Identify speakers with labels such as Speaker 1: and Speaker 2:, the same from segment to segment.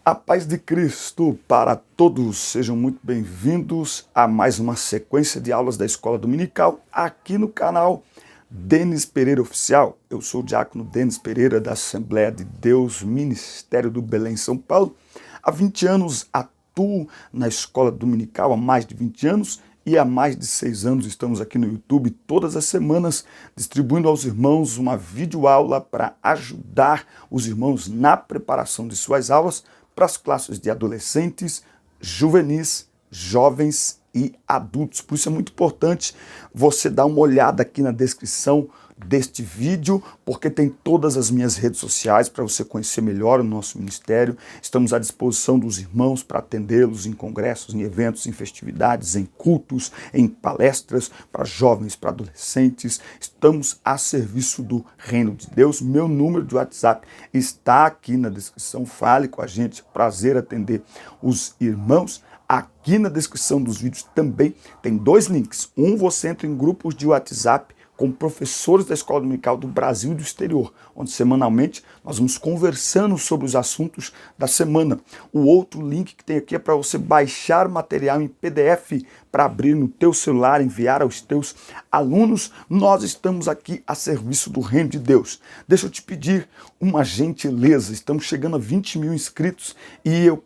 Speaker 1: A paz de Cristo para todos, sejam muito bem-vindos a mais uma sequência de aulas da Escola Dominical aqui no canal Denis Pereira Oficial. Eu sou o diácono Denis Pereira da Assembleia de Deus, Ministério do Belém, São Paulo. Há 20 anos atuo na Escola Dominical, há mais de 20 anos, e há mais de 6 anos estamos aqui no YouTube todas as semanas distribuindo aos irmãos uma videoaula para ajudar os irmãos na preparação de suas aulas para as classes de adolescentes, juvenis, jovens e adultos. Por isso é muito importante você dar uma olhada aqui na descrição deste vídeo, porque tem todas as minhas redes sociais para você conhecer melhor o nosso ministério. Estamos à disposição dos irmãos para atendê-los em congressos, em eventos, em festividades, em cultos, em palestras para jovens, para adolescentes. Estamos a serviço do Reino de Deus. Meu número de WhatsApp está aqui na descrição. Fale com a gente, prazer atender os irmãos. Aqui na descrição dos vídeos também tem 2 links. Um, você entra em grupos de WhatsApp com professores da Escola Dominical do Brasil e do exterior, onde semanalmente nós vamos conversando sobre os assuntos da semana. O outro link que tem aqui é para você baixar material em PDF para abrir no teu celular, enviar aos teus alunos. Nós estamos aqui a serviço do Reino de Deus. Deixa eu te pedir uma gentileza, estamos chegando a 20 mil inscritos e eu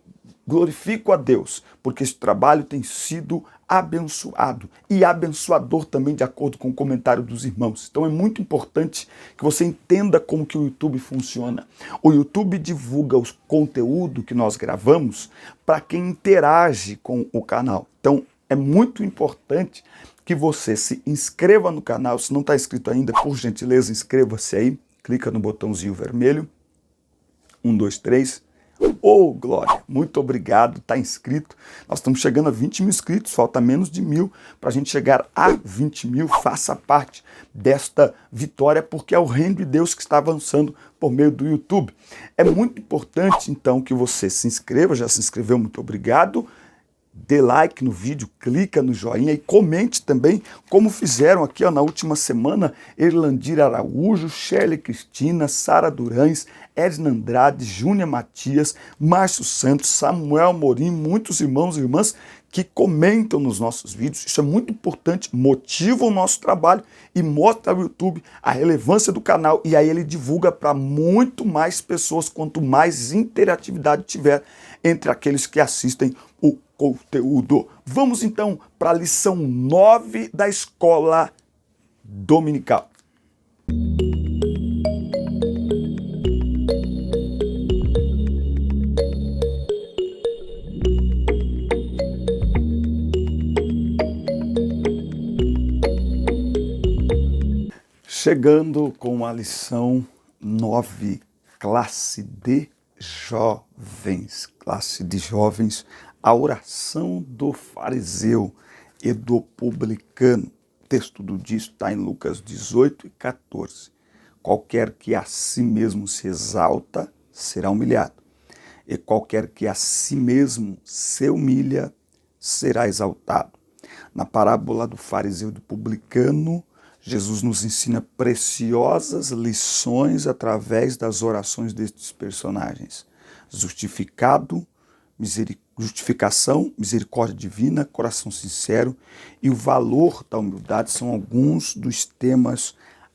Speaker 1: glorifico a Deus, porque esse trabalho tem sido abençoado e abençoador também, de acordo com o comentário dos irmãos. Então é muito importante que você entenda como que o YouTube funciona. O YouTube divulga o conteúdo que nós gravamos para quem interage com o canal. Então é muito importante que você se inscreva no canal. Se não está inscrito ainda, por gentileza, inscreva-se aí. Clica no botãozinho vermelho. 1, 2, 3. Oh, glória! Muito obrigado, está inscrito. Nós estamos chegando a 20 mil inscritos, falta menos de 1000 para a gente chegar a 20 mil. Faça parte desta vitória, porque é o Reino de Deus que está avançando por meio do YouTube. É muito importante, então, que você se inscreva. Já se inscreveu, muito obrigado. Dê like no vídeo, clica no joinha e comente também, como fizeram aqui na última semana, Erlandira Araújo, Shirley Cristina, Sara Durães, Edna Andrade, Júnia Matias, Márcio Santos, Samuel Morim, muitos irmãos e irmãs que comentam nos nossos vídeos. Isso é muito importante, motiva o nosso trabalho e mostra ao YouTube a relevância do canal, e aí ele divulga para muito mais pessoas, quanto mais interatividade tiver entre aqueles que assistem o conteúdo. Vamos então para a lição 9 da Escola Dominical. Chegando com a lição 9, classe de jovens. Classe de jovens, a oração do fariseu e do publicano. O texto do dia está em Lucas 18 e 14. Qualquer que a si mesmo se exalta, será humilhado. E qualquer que a si mesmo se humilha, será exaltado. Na parábola do fariseu e do publicano, Jesus nos ensina preciosas lições através das orações destes personagens. Justificação, misericórdia divina, coração sincero e o valor da humildade são alguns dos temas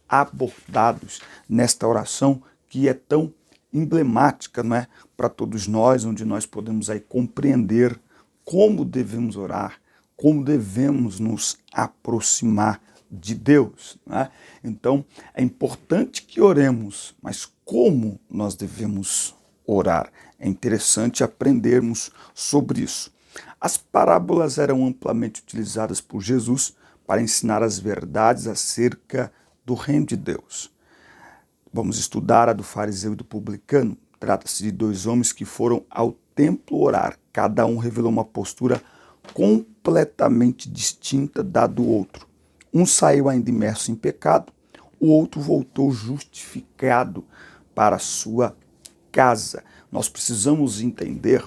Speaker 1: abordados nesta oração, que é tão emblemática, não é, para todos nós, onde nós podemos aí compreender como devemos orar, como devemos nos aproximar de Deus, né? Então é importante que oremos, mas como nós devemos orar? É interessante aprendermos sobre isso. As parábolas eram amplamente utilizadas por Jesus para ensinar as verdades acerca do reino de Deus. Vamos estudar a do fariseu e do publicano. Trata-se de 2 homens que foram ao templo orar. Cada um revelou uma postura completamente distinta da do outro. Um saiu ainda imerso em pecado, o outro voltou justificado para a sua casa. Nós precisamos entender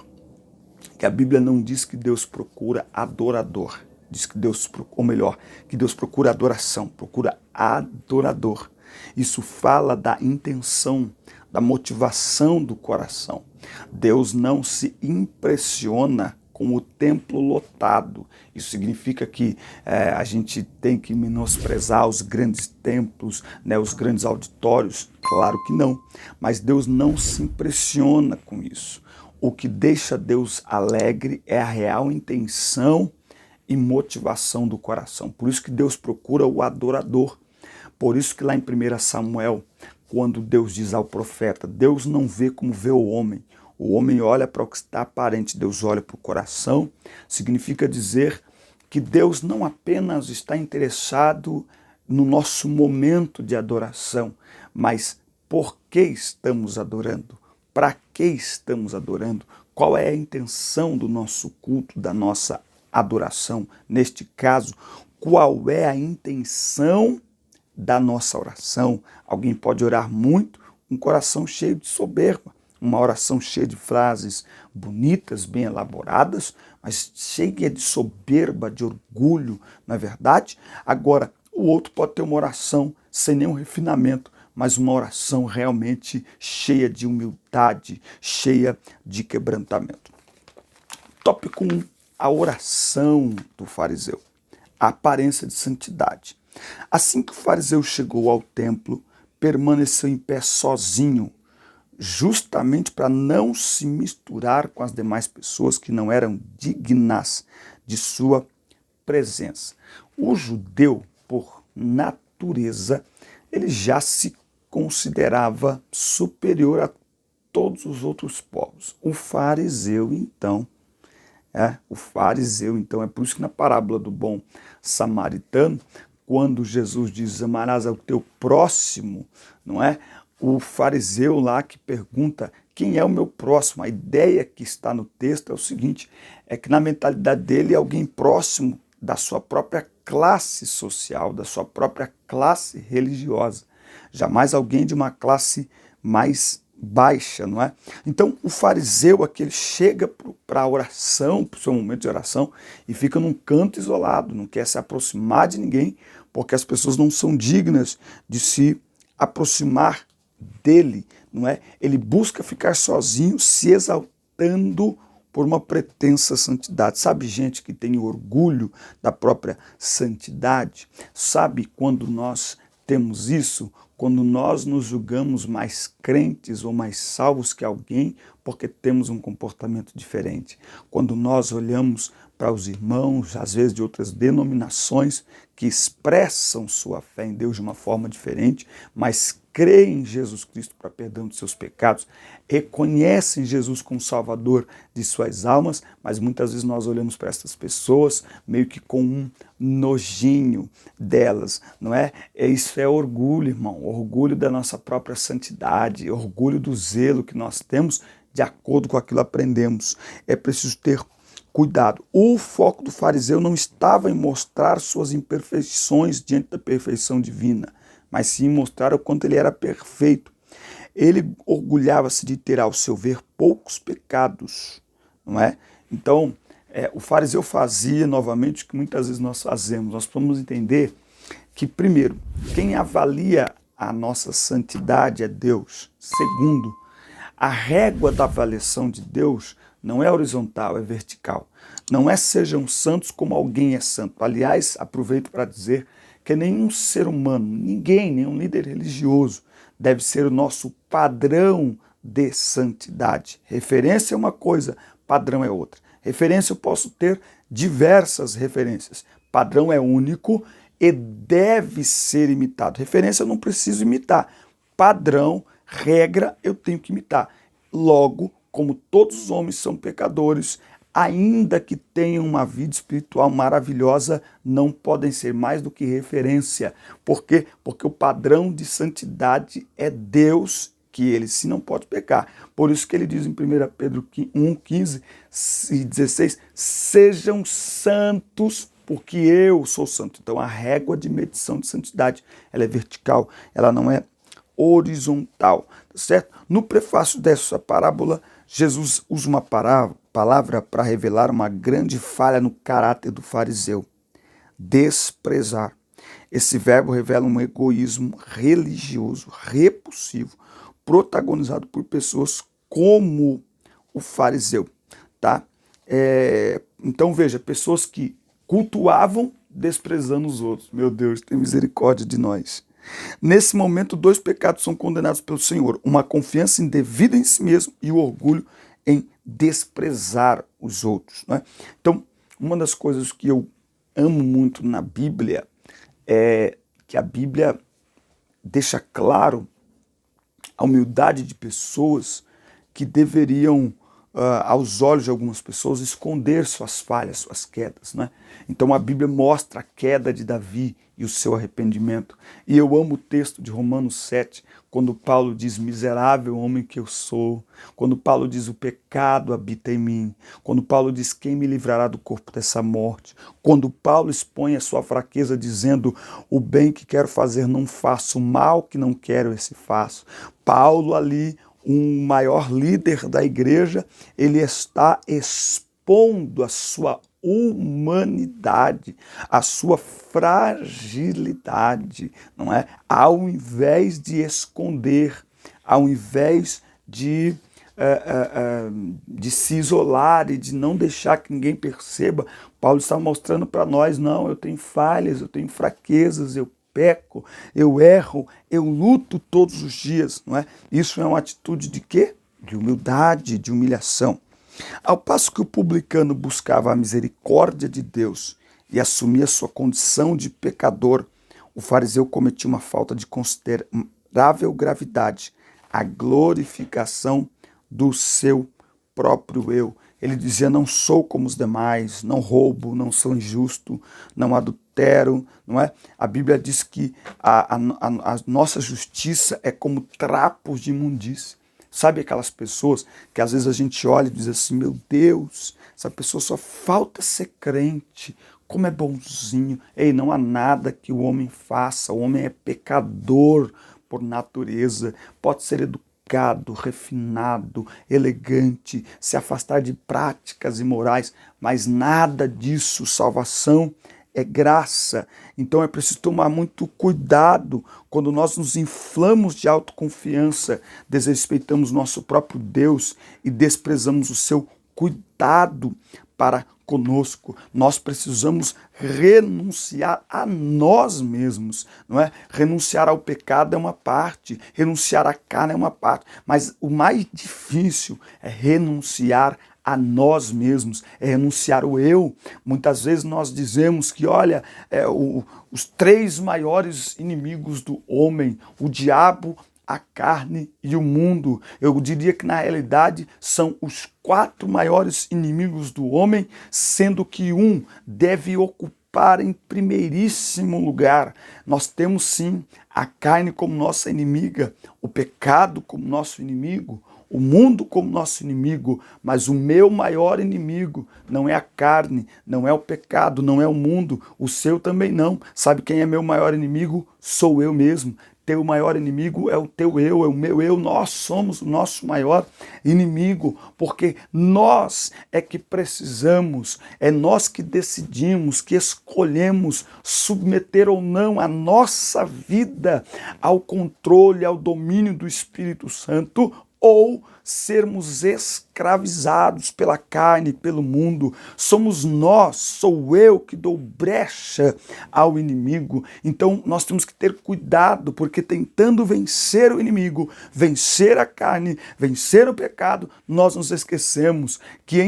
Speaker 1: que a Bíblia não diz que Deus procura adorador. Diz que Deus, ou melhor, que Deus procura adoração, procura adorador. Isso fala da intenção, da motivação do coração. Deus não se impressiona com o templo lotado. Isso significa que a gente tem que menosprezar os grandes templos, né, os grandes auditórios? Claro que não. Mas Deus não se impressiona com isso. O que deixa Deus alegre é a real intenção e motivação do coração. Por isso que Deus procura o adorador. Por isso que lá em 1 Samuel, quando Deus diz ao profeta, Deus não vê como vê o homem. O homem olha para o que está aparente, Deus olha para o coração. Significa dizer que Deus não apenas está interessado no nosso momento de adoração, mas por que estamos adorando? Para que estamos adorando? Qual é a intenção do nosso culto, da nossa adoração? Neste caso, qual é a intenção da nossa oração? Alguém pode orar muito, um coração cheio de soberba, uma oração cheia de frases bonitas, bem elaboradas, mas cheia de soberba, de orgulho, não é verdade? Agora, o outro pode ter uma oração sem nenhum refinamento, mas uma oração realmente cheia de humildade, cheia de quebrantamento. Tópico 1, a oração do fariseu, a aparência de santidade. Assim que o fariseu chegou ao templo, permaneceu em pé sozinho, justamente para não se misturar com as demais pessoas que não eram dignas de sua presença. O judeu, por natureza, ele já se considerava superior a todos os outros povos. O fariseu, então, é por isso que na parábola do bom samaritano, quando Jesus diz, amarás ao teu próximo, não é? O fariseu lá que pergunta, quem é o meu próximo? A ideia que está no texto é o seguinte, é que na mentalidade dele é alguém próximo da sua própria classe social, da sua própria classe religiosa. Jamais alguém de uma classe mais baixa, não é? Então, o fariseu aqui, ele chega para a oração, para o seu momento de oração, e fica num canto isolado, não quer se aproximar de ninguém, porque as pessoas não são dignas de se aproximar dele, não é? Ele busca ficar sozinho, se exaltando por uma pretensa santidade. Sabe gente que tem orgulho da própria santidade? Sabe quando nós temos isso? Quando nós nos julgamos mais crentes ou mais salvos que alguém porque temos um comportamento diferente. Quando nós olhamos para os irmãos, às vezes de outras denominações, que expressam sua fé em Deus de uma forma diferente, mas creem em Jesus Cristo para perdão de seus pecados, reconhecem Jesus como Salvador de suas almas, mas muitas vezes nós olhamos para essas pessoas meio que com um nojinho delas, não é? Isso é orgulho, irmão, orgulho da nossa própria santidade, orgulho do zelo que nós temos de acordo com aquilo que aprendemos. É preciso ter cuidado. O foco do fariseu não estava em mostrar suas imperfeições diante da perfeição divina, mas sim mostrar o quanto ele era perfeito. Ele orgulhava-se de ter, ao seu ver, poucos pecados, não é? Então, o fariseu fazia, novamente, o que muitas vezes nós fazemos. Nós vamos entender que, primeiro, quem avalia a nossa santidade é Deus. Segundo, a régua da avaliação de Deus não é horizontal, é vertical. Não é sejam santos como alguém é santo. Aliás, aproveito para dizer que nenhum ser humano, ninguém, nenhum líder religioso deve ser o nosso padrão de santidade. Referência é uma coisa, padrão é outra. Referência eu posso ter diversas referências. Padrão é único e deve ser imitado. Referência eu não preciso imitar. Padrão, regra, eu tenho que imitar. Logo, como todos os homens são pecadores, ainda que tenham uma vida espiritual maravilhosa, não podem ser mais do que referência. Por quê? Porque o padrão de santidade é Deus, que ele sim não pode pecar. Por isso que ele diz em 1 Pedro 1, 15 e 16, sejam santos, porque eu sou santo. Então a régua de medição de santidade, ela é vertical, ela não é horizontal, tá certo? No prefácio dessa parábola, Jesus usa uma palavra para revelar uma grande falha no caráter do fariseu: desprezar. Esse verbo revela um egoísmo religioso, repulsivo, protagonizado por pessoas como o fariseu, tá? Então veja, pessoas que cultuavam desprezando os outros. Meu Deus, tem misericórdia de nós. Nesse momento, dois pecados são condenados pelo Senhor: uma confiança indevida em si mesmo e o orgulho em desprezar os outros, né? Então, uma das coisas que eu amo muito na Bíblia é que a Bíblia deixa claro a humildade de pessoas que deveriam, aos olhos de algumas pessoas, esconder suas falhas, suas quedas, né? Então a Bíblia mostra a queda de Davi e o seu arrependimento. E eu amo o texto de Romanos 7, quando Paulo diz: miserável homem que eu sou. Quando Paulo diz: o pecado habita em mim. Quando Paulo diz: quem me livrará do corpo dessa morte. Quando Paulo expõe a sua fraqueza dizendo: o bem que quero fazer não faço, o mal que não quero esse faço. Paulo ali, um maior líder da igreja, ele está expondo a sua humanidade, a sua fragilidade, não é? Ao invés de esconder, ao invés de se isolar e de não deixar que ninguém perceba, Paulo está mostrando para nós: não, eu tenho falhas, eu tenho fraquezas, eu peco, eu erro, eu luto todos os dias, não é? Isso é uma atitude de quê? De humildade, de humilhação. Ao passo que o publicano buscava a misericórdia de Deus e assumia sua condição de pecador, o fariseu cometia uma falta de considerável gravidade: a glorificação do seu próprio eu. Ele dizia: não sou como os demais, não roubo, não sou injusto, não adultero, não é? A Bíblia diz que a nossa justiça é como trapos de imundície. Sabe aquelas pessoas que às vezes a gente olha e diz assim: meu Deus, essa pessoa só falta ser crente, como é bonzinho. Ei, não há nada que o homem faça, o homem é pecador por natureza, pode ser educado, refinado, elegante, se afastar de práticas imorais, mas nada disso. Salvação é graça. Então é preciso tomar muito cuidado quando nós nos inflamos de autoconfiança, desrespeitamos nosso próprio Deus e desprezamos o seu cuidado para conosco. Nós precisamos renunciar a nós mesmos, não é? Renunciar ao pecado é uma parte, renunciar à carne é uma parte, mas o mais difícil é renunciar a nós mesmos, é renunciar o eu. Muitas vezes nós dizemos que, olha, os três maiores inimigos do homem: o diabo, a carne e o mundo. Eu diria que na realidade são os 4 maiores inimigos do homem, sendo que um deve ocupar em primeiríssimo lugar. Nós temos sim a carne como nossa inimiga, o pecado como nosso inimigo, o mundo como nosso inimigo, mas o meu maior inimigo não é a carne, não é o pecado, não é o mundo, o seu também não. Sabe quem é meu maior inimigo? Sou eu mesmo. Teu maior inimigo é o teu eu, é o meu eu. Nós somos o nosso maior inimigo, porque nós é que precisamos, é nós que decidimos, que escolhemos submeter ou não a nossa vida ao controle, ao domínio do Espírito Santo, ou sermos escravizados pela carne, pelo mundo. Somos nós, sou eu que dou brecha ao inimigo. Então nós temos que ter cuidado, porque tentando vencer o inimigo, vencer a carne, vencer o pecado, nós nos esquecemos que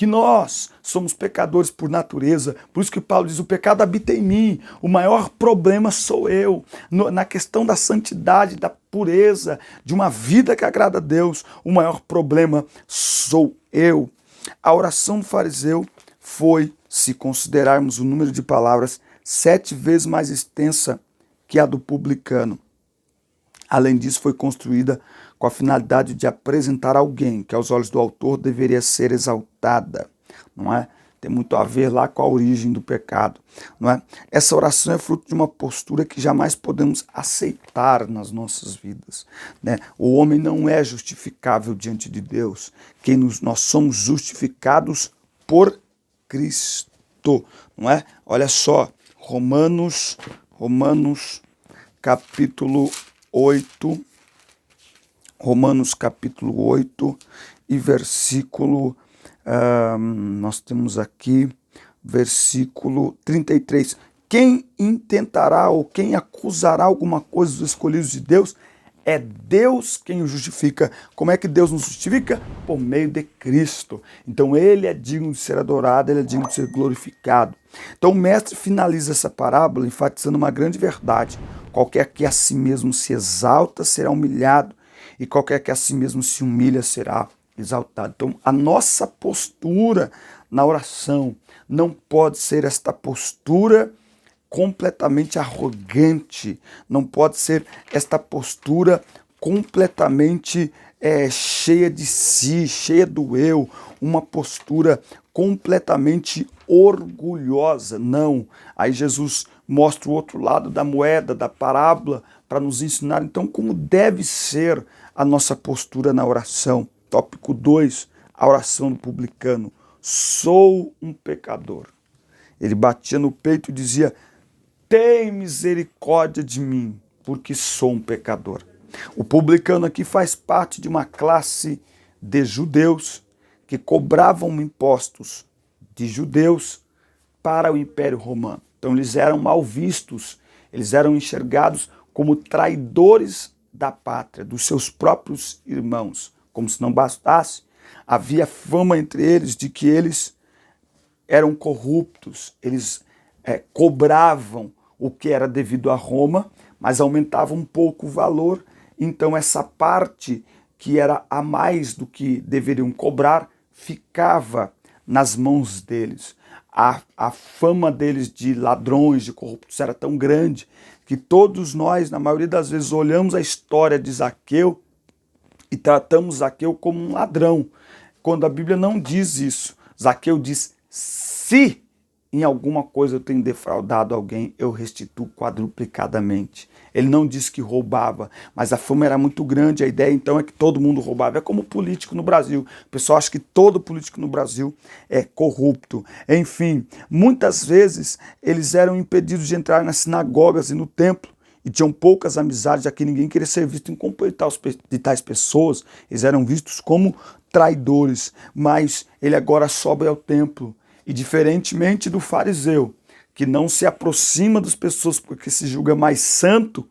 Speaker 1: nós somos pecadores por natureza. Por isso que Paulo diz: o pecado habita em mim, o maior problema sou eu. Na questão da santidade, da pureza, de uma vida que agrada a Deus, o maior problema sou eu. A oração do fariseu foi, se considerarmos o número de palavras, 7 vezes mais extensa que a do publicano. Além disso, foi construída com a finalidade de apresentar alguém que, aos olhos do autor, deveria ser exaltada, não é? Tem muito a ver lá com a origem do pecado, não é? Essa oração é fruto de uma postura que jamais podemos aceitar nas nossas vidas, né? O homem não é justificável diante de Deus. Nós somos justificados por Cristo, não é? Olha só, Romanos capítulo 8, e versículo, nós temos aqui, versículo 33. Quem intentará ou quem acusará alguma coisa dos escolhidos de Deus? É Deus quem o justifica. Como é que Deus nos justifica? Por meio de Cristo. Então ele é digno de ser adorado, ele é digno de ser glorificado. Então o mestre finaliza essa parábola enfatizando uma grande verdade. Qualquer que a si mesmo se exalta será humilhado, e qualquer que a si mesmo se humilha será exaltado. Então a nossa postura na oração não pode ser esta postura completamente arrogante, não pode ser esta postura completamente cheia de si, cheia do eu, uma postura completamente orgulhosa. Não. Aí Jesus mostra o outro lado da moeda, da parábola, para nos ensinar então como deve ser a nossa postura na oração. Tópico 2, a oração do publicano. Sou um pecador. Ele batia no peito e dizia: tem misericórdia de mim, porque sou um pecador. O publicano aqui faz parte de uma classe de judeus que cobravam impostos de judeus para o Império Romano. Então eles eram mal vistos, eles eram enxergados como traidores da pátria, dos seus próprios irmãos. Como se não bastasse, havia fama entre eles de que eles eram corruptos, eles cobravam o que era devido a Roma, mas aumentava um pouco o valor. Então essa parte que era a mais do que deveriam cobrar ficava nas mãos deles. A fama deles de ladrões, de corruptos era tão grande que todos nós, na maioria das vezes, olhamos a história de Zaqueu e tratamos Zaqueu como um ladrão, quando a Bíblia não diz isso. Zaqueu diz: se em alguma coisa eu tenho defraudado alguém, eu restituo quadruplicadamente. Ele não disse que roubava, mas a fama era muito grande. A ideia então é que todo mundo roubava. É como político no Brasil. O pessoal acha que todo político no Brasil é corrupto. Enfim, muitas vezes eles eram impedidos de entrar nas sinagogas e no templo, e tinham poucas amizades, já que ninguém queria ser visto em companhia de tais pessoas. Eles eram vistos como traidores, mas ele agora sobe ao templo. E diferentemente do fariseu, que não se aproxima das pessoas porque se julga mais santo,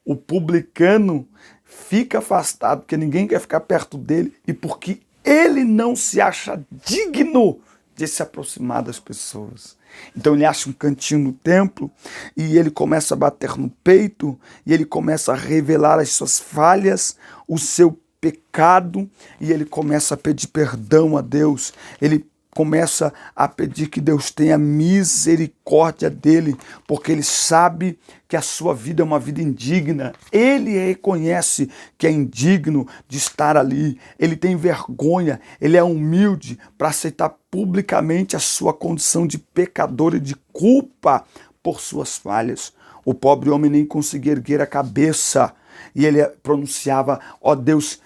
Speaker 1: o publicano fica afastado porque ninguém quer ficar perto dele e porque ele não se acha digno de se aproximar das pessoas. Então ele acha um cantinho no templo e ele começa a bater no peito e ele começa a revelar as suas falhas, o seu pecado, e ele começa a pedir perdão a Deus. Ele começa a pedir que Deus tenha misericórdia dele, porque ele sabe que a sua vida é uma vida indigna. Ele reconhece que é indigno de estar ali. Ele tem vergonha, ele é humilde para aceitar publicamente a sua condição de pecador e de culpa por suas falhas. O pobre homem nem conseguia erguer a cabeça e ele pronunciava: ó Deus,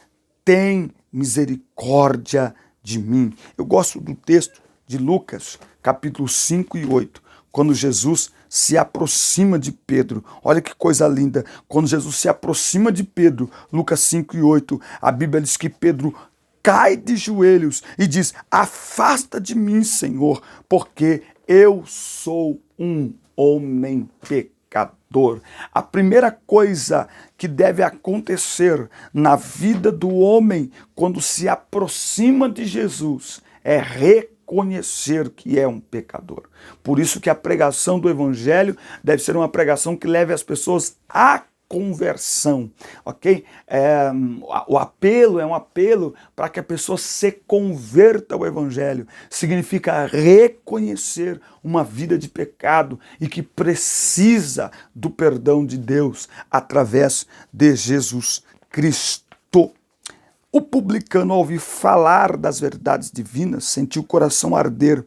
Speaker 1: tem misericórdia de mim. Eu gosto do texto de Lucas, capítulo 5 e 8, quando Jesus se aproxima de Pedro. Olha que coisa linda. Quando Jesus se aproxima de Pedro, Lucas 5 e 8, a Bíblia diz que Pedro cai de joelhos e diz: afasta de mim, Senhor, porque eu sou um homem pecador. A primeira coisa que deve acontecer na vida do homem quando se aproxima de Jesus é reconhecer que é um pecador. Por isso que a pregação do Evangelho deve ser uma pregação que leve as pessoas à conversão, ok? O apelo é um apelo para que a pessoa se converta ao Evangelho. Significa reconhecer uma vida de pecado e que precisa do perdão de Deus através de Jesus Cristo. O publicano, ao ouvir falar das verdades divinas, sentiu o coração arder.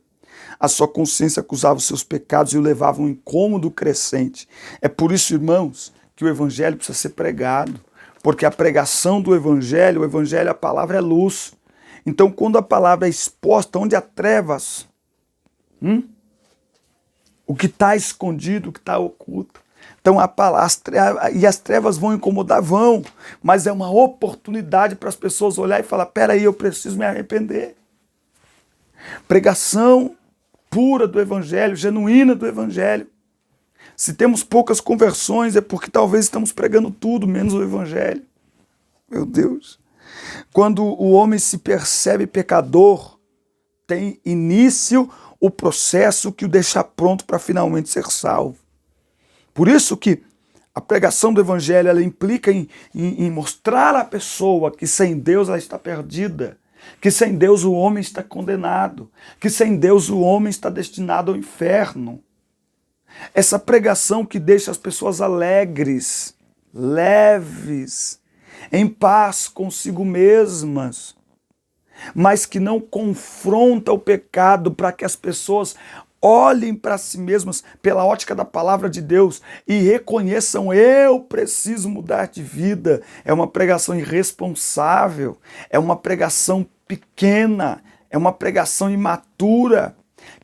Speaker 1: A sua consciência acusava os seus pecados e o levava a um incômodo crescente. É por isso, irmãos, que o Evangelho precisa ser pregado, porque a pregação do Evangelho, a palavra é luz. Então, quando a palavra é exposta, onde há trevas, o que está escondido, o que está oculto, Então e as trevas vão incomodar, vão, mas é uma oportunidade para as pessoas olhar e falar, peraí, eu preciso me arrepender. Pregação pura do Evangelho, genuína do Evangelho. Se temos poucas conversões é porque talvez estamos pregando tudo, menos o Evangelho. Meu Deus. Quando o homem se percebe pecador, tem início o processo que o deixa pronto para finalmente ser salvo. Por isso que a pregação do Evangelho ela implica em mostrar à pessoa que sem Deus ela está perdida, que sem Deus o homem está condenado, que sem Deus o homem está destinado ao inferno. Essa pregação que deixa as pessoas alegres, leves, em paz consigo mesmas, mas que não confronta o pecado para que as pessoas olhem para si mesmas pela ótica da palavra de Deus e reconheçam, eu preciso mudar de vida. É uma pregação irresponsável, é uma pregação pequena, é uma pregação imatura,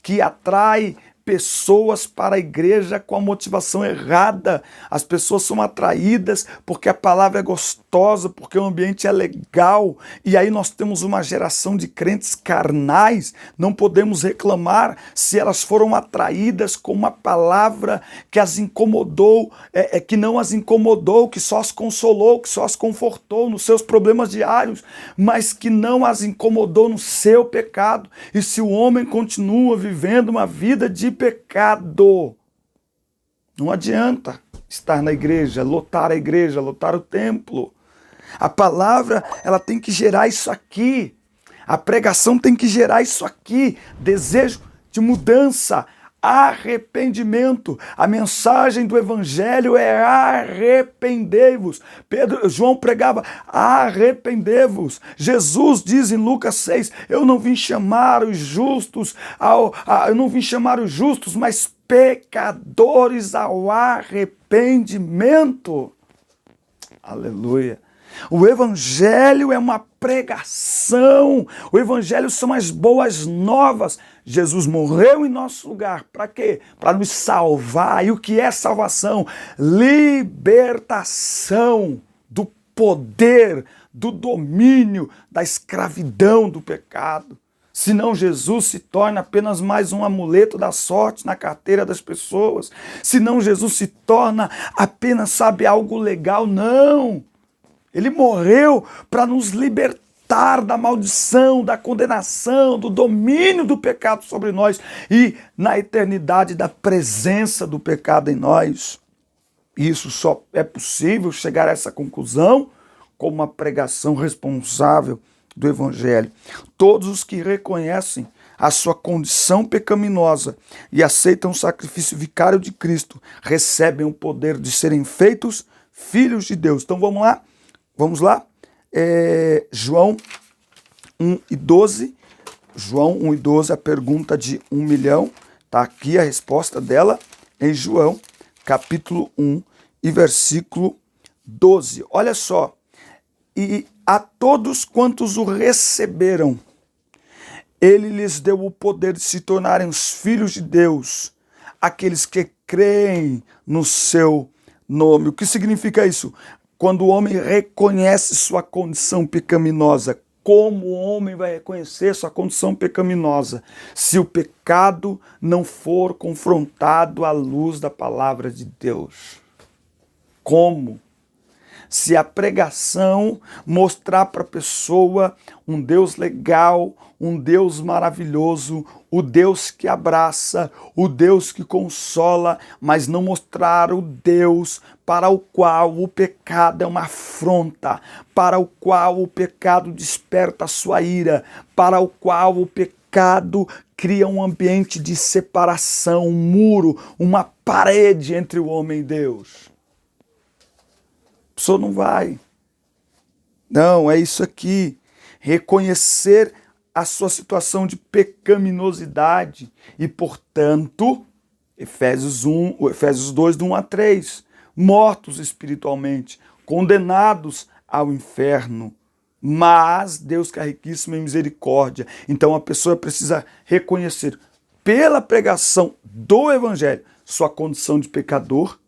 Speaker 1: que atrai pessoas para a igreja com a motivação errada. As pessoas são atraídas porque a palavra é gostosa, porque o ambiente é legal. E aí nós temos uma geração de crentes carnais. Não podemos reclamar se elas foram atraídas com uma palavra que as incomodou, que não as incomodou, que só as consolou, que só as confortou nos seus problemas diários, mas que não as incomodou no seu pecado. E se o homem continua vivendo uma vida de pecado, não adianta estar na igreja, lotar o templo. A palavra, ela tem que gerar isso aqui. A pregação tem que gerar isso aqui. Desejo de mudança, arrependimento. A mensagem do Evangelho é arrependei-vos. João pregava arrependei-vos. Jesus diz em Lucas 6, eu não vim chamar os justos, mas pecadores ao arrependimento. Aleluia. O Evangelho é uma pregação. O Evangelho são as boas novas. Jesus morreu em nosso lugar. Para quê? Para nos salvar. E o que é salvação? Libertação do poder, do domínio, da escravidão do pecado. Senão Jesus se torna apenas mais um amuleto da sorte na carteira das pessoas. Senão Jesus se torna apenas, algo legal. Não! Ele morreu para nos libertar da maldição, da condenação, do domínio do pecado sobre nós e na eternidade da presença do pecado em nós. Isso só é possível chegar a essa conclusão com uma pregação responsável do Evangelho. Todos os que reconhecem a sua condição pecaminosa e aceitam o sacrifício vicário de Cristo recebem o poder de serem feitos filhos de Deus. Então vamos lá? João 1:12. João 1:12, a pergunta de 1 milhão. Está aqui a resposta dela em João, capítulo 1 e versículo 12. Olha só. E a todos quantos o receberam, ele lhes deu o poder de se tornarem os filhos de Deus, aqueles que creem no seu nome. O que significa isso? Quando o homem reconhece sua condição pecaminosa, como o homem vai reconhecer sua condição pecaminosa? Se o pecado não for confrontado à luz da palavra de Deus. Como? Se a pregação mostrar para a pessoa um Deus legal, um Deus maravilhoso, o Deus que abraça, o Deus que consola, mas não mostrar o Deus para o qual o pecado é uma afronta, para o qual o pecado desperta a sua ira, para o qual o pecado cria um ambiente de separação, um muro, uma parede entre o homem e Deus. A pessoa não vai. Não, é isso aqui. Reconhecer a sua situação de pecaminosidade e, portanto, Efésios 2, do 1 a 3, mortos espiritualmente, condenados ao inferno, mas Deus que é riquíssimo em misericórdia. Então a pessoa precisa reconhecer pela pregação do Evangelho sua condição de pecador,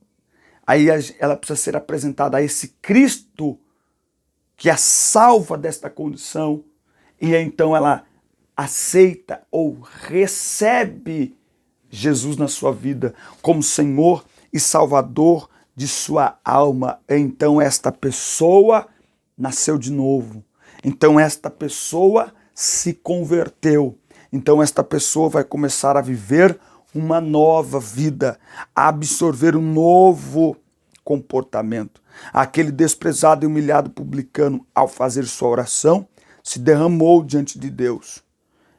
Speaker 1: Aí ela precisa ser apresentada a esse Cristo que a salva desta condição, e então ela aceita ou recebe Jesus na sua vida como Senhor e Salvador de sua alma. Então esta pessoa nasceu de novo. Então esta pessoa se converteu. Então esta pessoa vai começar a viver uma nova vida, a absorver um novo comportamento. Aquele desprezado e humilhado publicano, ao fazer sua oração, se derramou diante de Deus.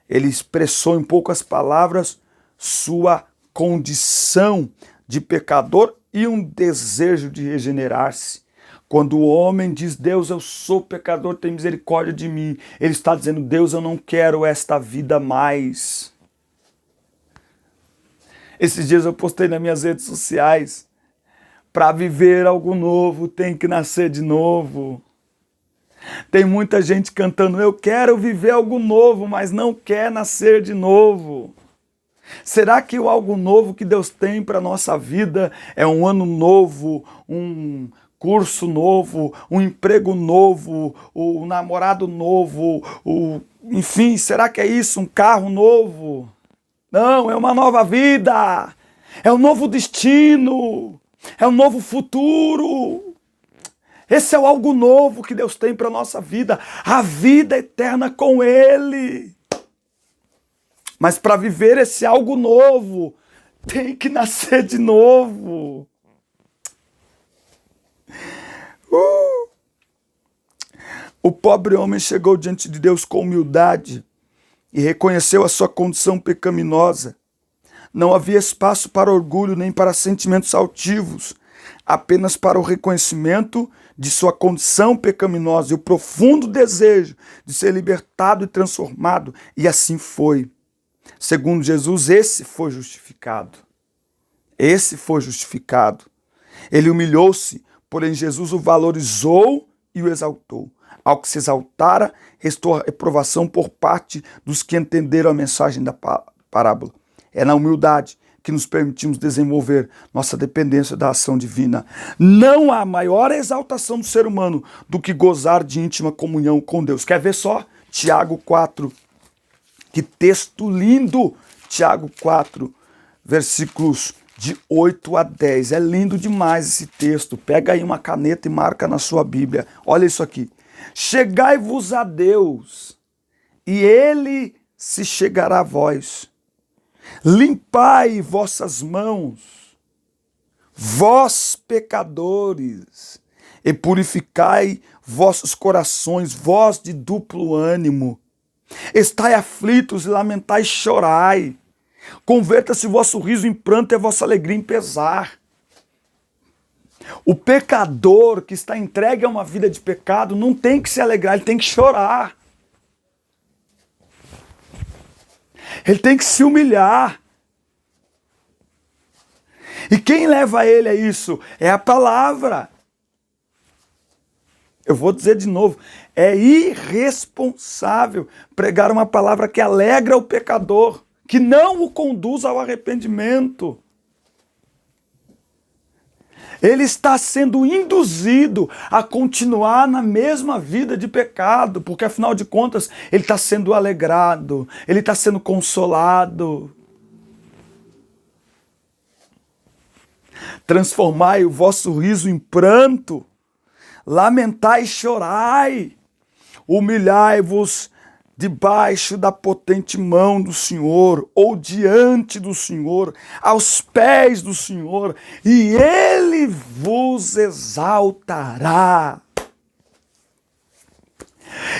Speaker 1: Ele expressou em poucas palavras sua condição de pecador e um desejo de regenerar-se. Quando o homem diz, Deus, eu sou pecador, tem misericórdia de mim, ele está dizendo, Deus, eu não quero esta vida mais. Esses dias eu postei nas minhas redes sociais, para viver algo novo tem que nascer de novo. Tem muita gente cantando, eu quero viver algo novo, mas não quer nascer de novo. Será que o algo novo que Deus tem para a nossa vida é um ano novo, um curso novo, um emprego novo, um namorado novo, enfim, será que é isso, um carro novo? Não, é uma nova vida, é um novo destino, é um novo futuro. Esse é o algo novo que Deus tem para a nossa vida, a vida eterna com Ele. Mas para viver esse algo novo, tem que nascer de novo. O pobre homem chegou diante de Deus com humildade e reconheceu a sua condição pecaminosa. Não havia espaço para orgulho nem para sentimentos altivos, apenas para o reconhecimento de sua condição pecaminosa e o profundo desejo de ser libertado e transformado. E assim foi. Segundo Jesus, esse foi justificado. Esse foi justificado. Ele humilhou-se, porém Jesus o valorizou e o exaltou. Ao que se exaltara, restou a reprovação por parte dos que entenderam a mensagem da parábola. É na humildade que nos permitimos desenvolver nossa dependência da ação divina. Não há maior exaltação do ser humano do que gozar de íntima comunhão com Deus. Quer ver só? Tiago 4. Que texto lindo! Tiago 4, versículos de 8 a 10. É lindo demais esse texto. Pega aí uma caneta e marca na sua Bíblia. Olha isso aqui. Chegai-vos a Deus, e Ele se chegará a vós. Limpai vossas mãos, vós pecadores, e purificai vossos corações, vós de duplo ânimo. Estai aflitos e lamentai e chorai. Converta-se o vosso riso em pranto e a vossa alegria em pesar. O pecador que está entregue a uma vida de pecado não tem que se alegrar, ele tem que chorar. Ele tem que se humilhar. E quem leva ele a isso? É a palavra. Eu vou dizer de novo, é irresponsável pregar uma palavra que alegra o pecador, que não o conduz ao arrependimento. Ele está sendo induzido a continuar na mesma vida de pecado, porque afinal de contas ele está sendo alegrado, ele está sendo consolado. Transformai o vosso riso em pranto, lamentai e chorai, humilhai-vos debaixo da potente mão do Senhor, ou diante do Senhor, aos pés do Senhor, e Ele vos exaltará.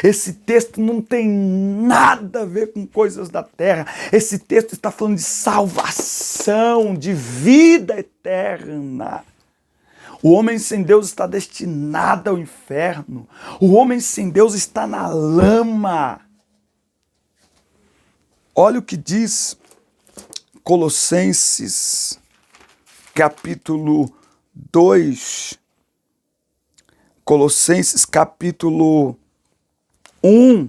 Speaker 1: Esse texto não tem nada a ver com coisas da terra. Esse texto está falando de salvação, de vida eterna. O homem sem Deus está destinado ao inferno. O homem sem Deus está na lama. Olha o que diz Colossenses, capítulo 2. Colossenses, capítulo 1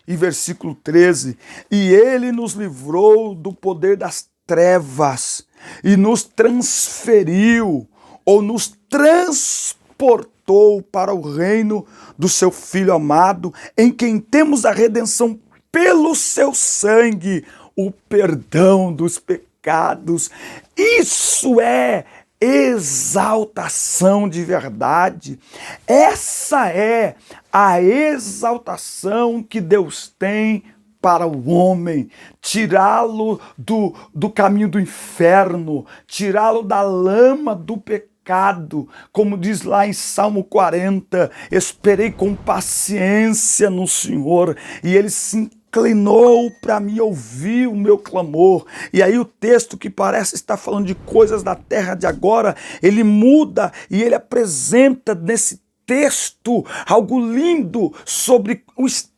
Speaker 1: e versículo 13. E ele nos livrou do poder das trevas e nos transferiu ou nos transportou para o reino do seu Filho amado, em quem temos a redenção pelo seu sangue, o perdão dos pecados. Isso é exaltação de verdade. Essa é a exaltação que Deus tem para o homem, tirá-lo do caminho do inferno, tirá-lo da lama do pecado, como diz lá em Salmo 40, esperei com paciência no Senhor, e Ele se inclinou para me ouvir o meu clamor. E aí o texto, que parece estar falando de coisas da terra de agora, ele muda e ele apresenta nesse texto algo lindo sobre o estado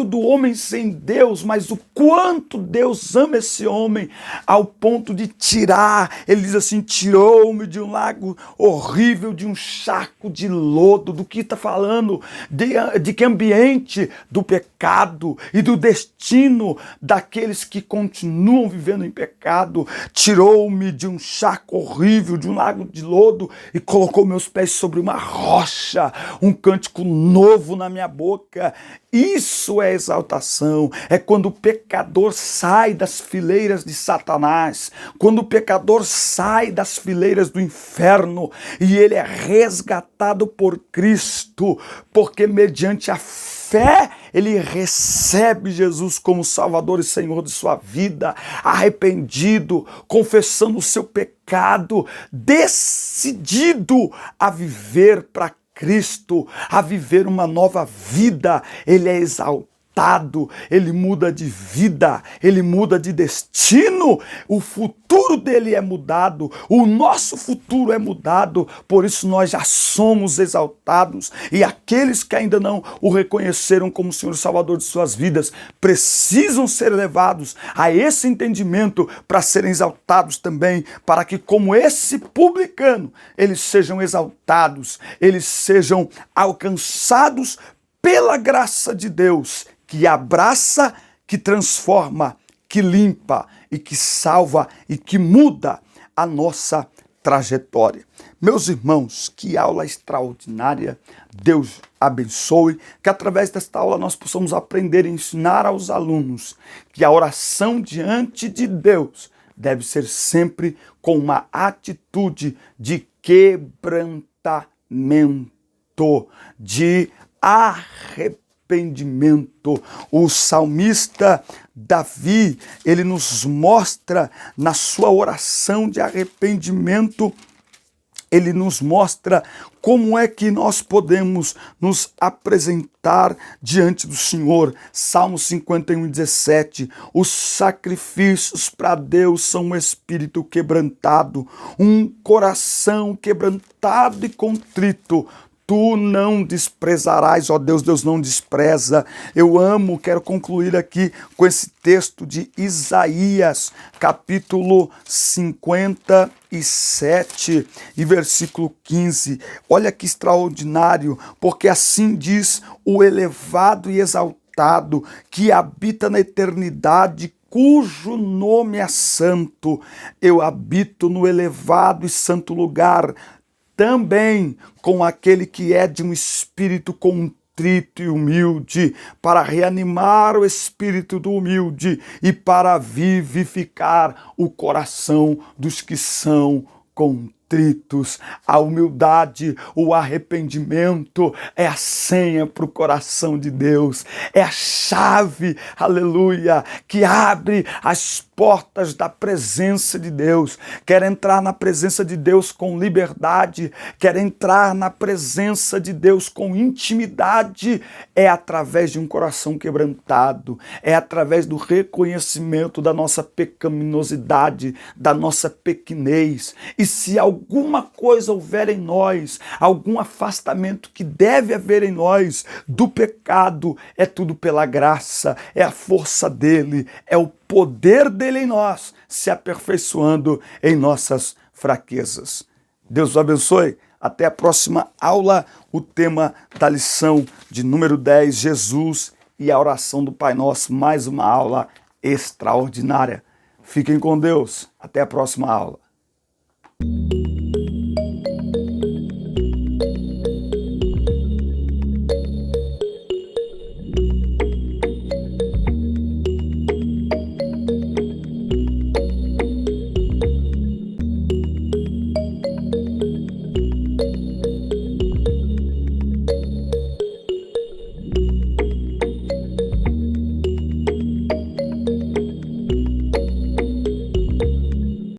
Speaker 1: do homem sem Deus, mas o quanto Deus ama esse homem ao ponto de tirar, ele diz assim, tirou-me de um lago horrível, de um charco de lodo. Do que está falando? De que ambiente? Do pecado e do destino daqueles que continuam vivendo em pecado. Tirou-me de um charco horrível, de um lago de lodo, e colocou meus pés sobre uma rocha, um cântico novo na minha boca. Isso é exaltação, é quando o pecador sai das fileiras de Satanás, quando o pecador sai das fileiras do inferno e ele é resgatado por Cristo, porque mediante a fé ele recebe Jesus como Salvador e Senhor de sua vida, arrependido, confessando o seu pecado, decidido a viver para Cristo, a viver uma nova vida. Ele é exaltado, ele muda de vida, ele muda de destino, o futuro dele é mudado, o nosso futuro é mudado, por isso nós já somos exaltados, e aqueles que ainda não o reconheceram como Senhor e Salvador de suas vidas, precisam ser levados a esse entendimento para serem exaltados também, para que como esse publicano, eles sejam exaltados, eles sejam alcançados pela graça de Deus, que abraça, que transforma, que limpa e que salva e que muda a nossa trajetória. Meus irmãos, que aula extraordinária. Deus abençoe, que através desta aula nós possamos aprender e ensinar aos alunos que a oração diante de Deus deve ser sempre com uma atitude de quebrantamento, de arrependimento. O salmista Davi, ele nos mostra na sua oração de arrependimento, ele nos mostra como é que nós podemos nos apresentar diante do Senhor. Salmo 51:17, os sacrifícios para Deus são um espírito quebrantado, um coração quebrantado e contrito. Tu não desprezarás, ó Deus. Deus não despreza. Eu amo, quero concluir aqui com esse texto de Isaías, capítulo 57 e versículo 15. Olha que extraordinário, porque assim diz o elevado e exaltado, que habita na eternidade, cujo nome é santo. Eu habito no elevado e santo lugar, também com aquele que é de um espírito contrito e humilde, para reanimar o espírito do humilde e para vivificar o coração dos que são contritos. A humildade, o arrependimento é a senha para o coração de Deus, é a chave, aleluia, que abre as portas da presença de Deus. Quer entrar na presença de Deus com liberdade, quer entrar na presença de Deus com intimidade, é através de um coração quebrantado, é através do reconhecimento da nossa pecaminosidade, da nossa pequenez. E se alguma coisa houver em nós, algum afastamento que deve haver em nós do pecado, é tudo pela graça, é a força dele, é o poder dele em nós, se aperfeiçoando em nossas fraquezas. Deus o abençoe. Até a próxima aula. O tema da lição de número 10, Jesus e a oração do Pai Nosso. Mais uma aula extraordinária. Fiquem com Deus. Até a próxima aula.